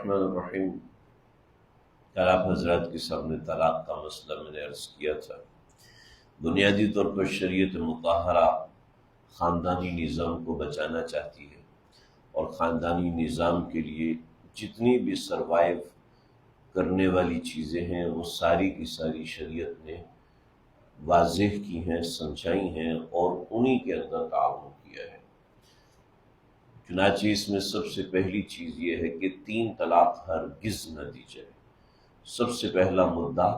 الرحمن الرحیم۔ کل آپ حضرات کے سامنے طلاق کا مسئلہ میں نے عرض کیا تھا۔ بنیادی طور پر شریعت مطہرہ خاندانی نظام کو بچانا چاہتی ہے، اور خاندانی نظام کے لیے جتنی بھی سروائیو کرنے والی چیزیں ہیں وہ ساری کی ساری شریعت نے واضح کی ہیں، سمجھائی ہیں، اور انہی کے اندر تعاون کیا ہے۔ چنانچہ اس میں سب سے پہلی چیز یہ ہے کہ 3 طلاق ہرگز نہ دی جائے۔ سب سے پہلا مدعا،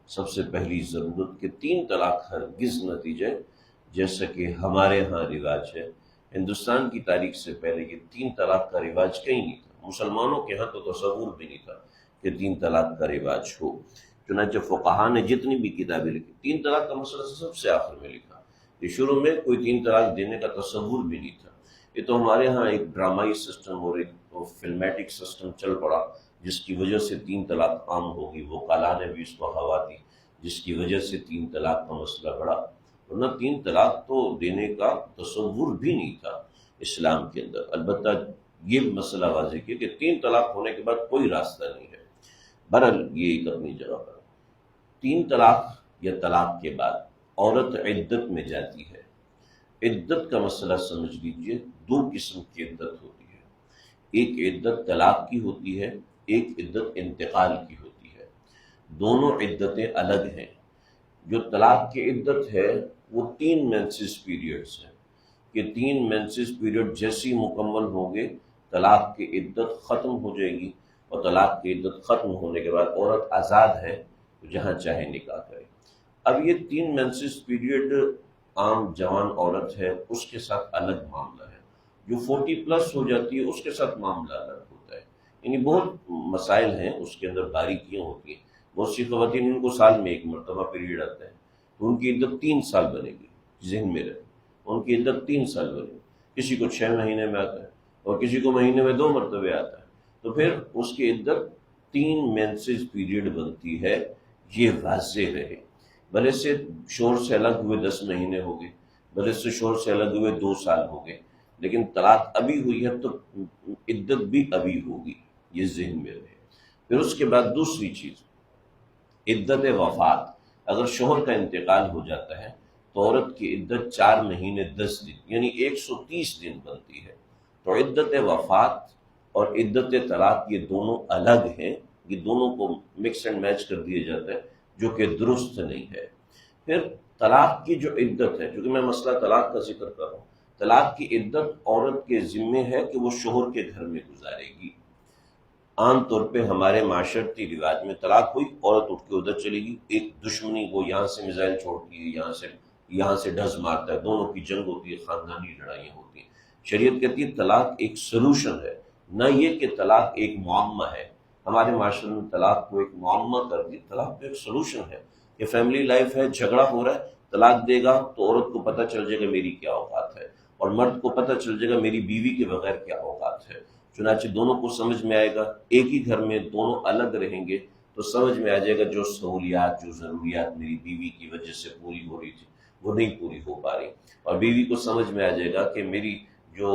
سب سے پہلی ضرورت کہ 3 طلاق ہرگز نہ دی جائے، جیسا کہ ہمارے ہاں رواج ہے۔ ہندوستان کی تاریخ سے پہلے یہ 3 طلاق کا رواج کہیں نہیں تھا۔ مسلمانوں کے ہاں تو تصور بھی نہیں تھا کہ 3 طلاق کا رواج ہو۔ چنانچہ فقہا نے جتنی بھی کتابیں لکھی، 3 طلاق کا مسئلہ سب سے آخر میں لکھا۔ یہ شروع میں کوئی 3 طلاق دینے کا تصور بھی نہیں تھا۔ یہ تو ہمارے ہاں ایک ڈرامائی سسٹم اور ایک فلمیٹک سسٹم چل پڑا، جس کی وجہ سے 3 طلاق عام ہوگی۔ وہ کالا نے بھی اس کو ہوا دی، جس کی وجہ سے 3 طلاق کا مسئلہ بڑھا، ورنہ 3 طلاق تو دینے کا تصور بھی نہیں تھا اسلام کے اندر۔ البتہ یہ مسئلہ واضح کیا کہ 3 طلاق ہونے کے بعد کوئی راستہ نہیں ہے۔ بہرحال یہ ایک اپنی جگہ پر 3 طلاق یا طلاق کے بعد عورت عدت میں جاتی ہے۔ عدت کا مسئلہ سمجھ لیجئے، 2 قسم کی عدت ہوتی ہے۔ ایک عدت طلاق کی ہوتی ہے، ایک عدت انتقال کی ہوتی ہے۔ دونوں عدتیں الگ ہیں۔ جو طلاق کی عدت ہے وہ 3 مینسز پیریڈز ہیں، کہ 3 مینسز پیریڈ جیسی مکمل ہوں گے طلاق کی عدت ختم ہو جائے گی، اور طلاق کی عدت ختم ہونے کے بعد عورت آزاد ہے، جہاں چاہے نکاح کرے۔ اب یہ 3 مینسز پیریڈ عام جوان عورت ہے، اس کے ساتھ الگ معاملہ ہے۔ جو 40+ ہو جاتی ہے اس کے ساتھ معاملہ الگ ہوتا ہے۔ یعنی بہت مسائل ہیں، اس کے اندر باریکیاں ہوتی ہیں۔ بہت سی خواتین ان کو سال میں 1 مرتبہ پیریڈ آتا ہے، تو ان کی عدت 3 سال بنے گی، ذہن میں رہے، ان کی عدت 3 سال بنے گی۔ کسی کو 6 مہینے میں آتا ہے، اور کسی کو مہینے میں 2 مرتبہ آتا ہے، تو پھر اس کی عدت 3 مینسز پیریڈ بنتی ہے۔ یہ واضح رہے، بھلے سے شوہر سے الگ ہوئے 10 مہینے ہو گئے، بھلے سے شوہر سے الگ ہوئے 2 سال ہو گئے، لیکن طلاق ابھی ہوئی ہے تو عدت بھی ابھی ہوگی، یہ ذہن میں رہے۔ پھر اس کے بعد دوسری چیز، عدت وفات۔ اگر شوہر کا انتقال ہو جاتا ہے تو عورت کی عدت 4 مہینے 10 دن یعنی 130 دن بنتی ہے۔ تو عدت وفات اور عدت طلاق یہ دونوں الگ ہیں، یہ دونوں کو مکس اینڈ میچ کر دیا جاتا ہے، جو کہ درست نہیں ہے۔ پھر طلاق کی جو عدت ہے، کیونکہ میں مسئلہ طلاق کا ذکر کر رہا ہوں، طلاق کی عدت عورت کے ذمے ہے کہ وہ شوہر کے گھر میں گزارے گی۔ عام طور پہ ہمارے معاشرتی رواج میں طلاق ہوئی، عورت اٹھ کے ادھر چلے گی، ایک دشمنی، وہ یہاں سے میزائل چھوڑتی ہے، یہاں سے ڈز مارتا ہے، دونوں کی جنگ ہوتی ہے، خاندانی لڑائیاں ہوتی ہیں۔ شریعت کہتی ہے طلاق ایک سلوشن ہے، نہ یہ کہ طلاق ایک معمہ ہے۔ ہمارے معاشرے میں طلاق کو ایک معمہ کر دی۔ طلاق تو ایک سلوشن ہے، کہ فیملی لائف ہے، جھگڑا ہو رہا ہے، طلاق دے گا تو عورت کو پتہ چل جائے گا میری کیا اوقات ہے، اور مرد کو پتہ چل جائے گا میری بیوی کے بغیر کیا اوقات ہے۔ چنانچہ دونوں کو سمجھ میں آئے گا، ایک ہی گھر میں دونوں الگ رہیں گے تو سمجھ میں آ جائے گا جو سہولیات، جو ضروریات میری بیوی کی وجہ سے پوری ہو رہی تھی وہ نہیں پوری ہو پا رہی، اور بیوی کو سمجھ میں آ جائے گا کہ میری جو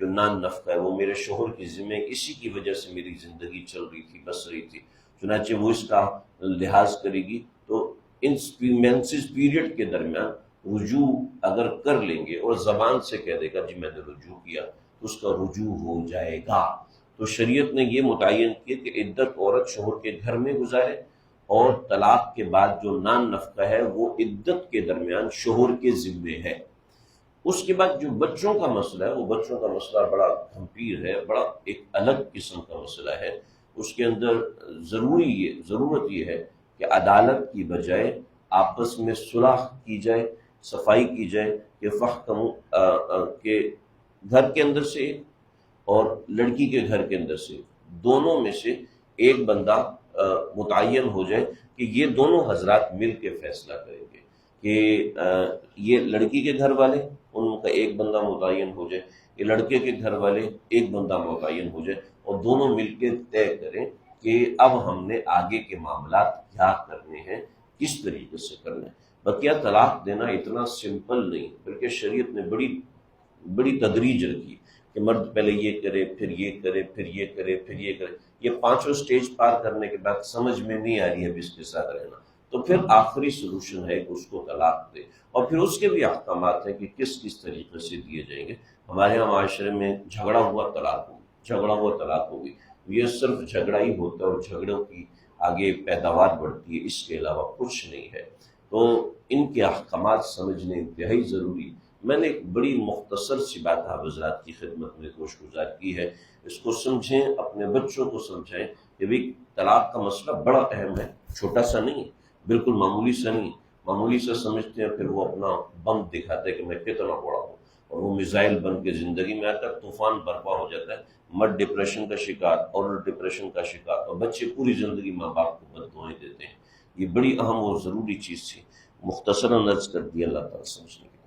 نان نفقہ ہے وہ میرے شوہر کی ذمہ، اسی کی وجہ سے میری زندگی چل رہی تھی، بس رہی تھی۔ چنانچہ وہ اس کا لحاظ کرے گی۔ تو ان مینسز پیریڈ کے درمیان رجوع اگر کر لیں گے، اور زبان سے کہہ دے گا جی میں نے رجوع کیا، تو اس کا رجوع ہو جائے گا۔ تو شریعت نے یہ متعین کیا کہ عدت عورت شوہر کے گھر میں گزارے، اور طلاق کے بعد جو نان نفقہ ہے وہ عدت کے درمیان شوہر کے ذمے ہے۔ اس کے بعد جو بچوں کا مسئلہ ہے، وہ بچوں کا مسئلہ بڑا گھمپیر ہے، بڑا ایک الگ قسم کا مسئلہ ہے۔ اس کے اندر ضرورت یہ ہے کہ عدالت کی بجائے آپس میں صلح کی جائے، صفائی کی جائے، کہ کہ گھر کے اندر سے اور لڑکی کے گھر کے اندر سے، دونوں میں سے ایک بندہ متعین ہو جائے کہ یہ دونوں حضرات مل کے فیصلہ کریں گے، کہ یہ لڑکی کے گھر والے ان کا ایک بندہ متعین ہو جائے، یہ لڑکے کے گھر والے ایک بندہ متعین ہو جائے، اور دونوں مل کے طے کریں کہ اب ہم نے آگے کے معاملات کیا کرنے ہیں، کس طریقے سے کرنا ہے۔ بقیہ طلاق دینا اتنا سمپل نہیں، بلکہ شریعت نے بڑی تدریج رکھی۔ کہ مرد پہلے یہ کرے، پھر یہ کرے، پھر یہ کرے، پھر یہ کرے، یہ پانچوں سٹیج پار کرنے کے بعد سمجھ میں نہیں آ رہی ہے اب اس کے ساتھ رہنا، تو پھر آخری سلوشن ہے کہ اس کو طلاق دے، اور پھر اس کے بھی احکامات ہیں کہ کس کس طریقے سے دیے جائیں گے۔ ہمارے یہاں معاشرے میں جھگڑا ہوا طلاق ہوگی، جھگڑا ہوا طلاق ہوگی، یہ صرف جھگڑا ہی ہوتا ہے اور جھگڑوں کی آگے پیداوار بڑھتی ہے، اس کے علاوہ کچھ نہیں ہے۔ تو ان کے احکامات سمجھنے انتہائی ضروری۔ میں نے ایک بڑی مختصر سی بات آپ حضرات کی خدمت میں گوش گزار کی ہے، اس کو سمجھیں، اپنے بچوں کو سمجھائیں کہ بھی طلاق کا مسئلہ بڑا اہم ہے، چھوٹا سا نہیں ہے، بالکل معمولی سا نہیں، معمولی سا سمجھتے ہیں، پھر وہ اپنا بم دکھاتے ہیں کہ میں کتنا بڑا ہوں، اور وہ میزائل بن کے زندگی میں آتا ہے، طوفان برپا ہو جاتا ہے، مرد ڈپریشن کا شکار، اور ڈپریشن کا شکار، اور بچے پوری زندگی ماں باپ کو بد دعائیں دیتے ہیں۔ یہ بڑی اہم اور ضروری چیز تھی، مختصراً عرض کر دی، اللہ تعالیٰ سمجھنے کی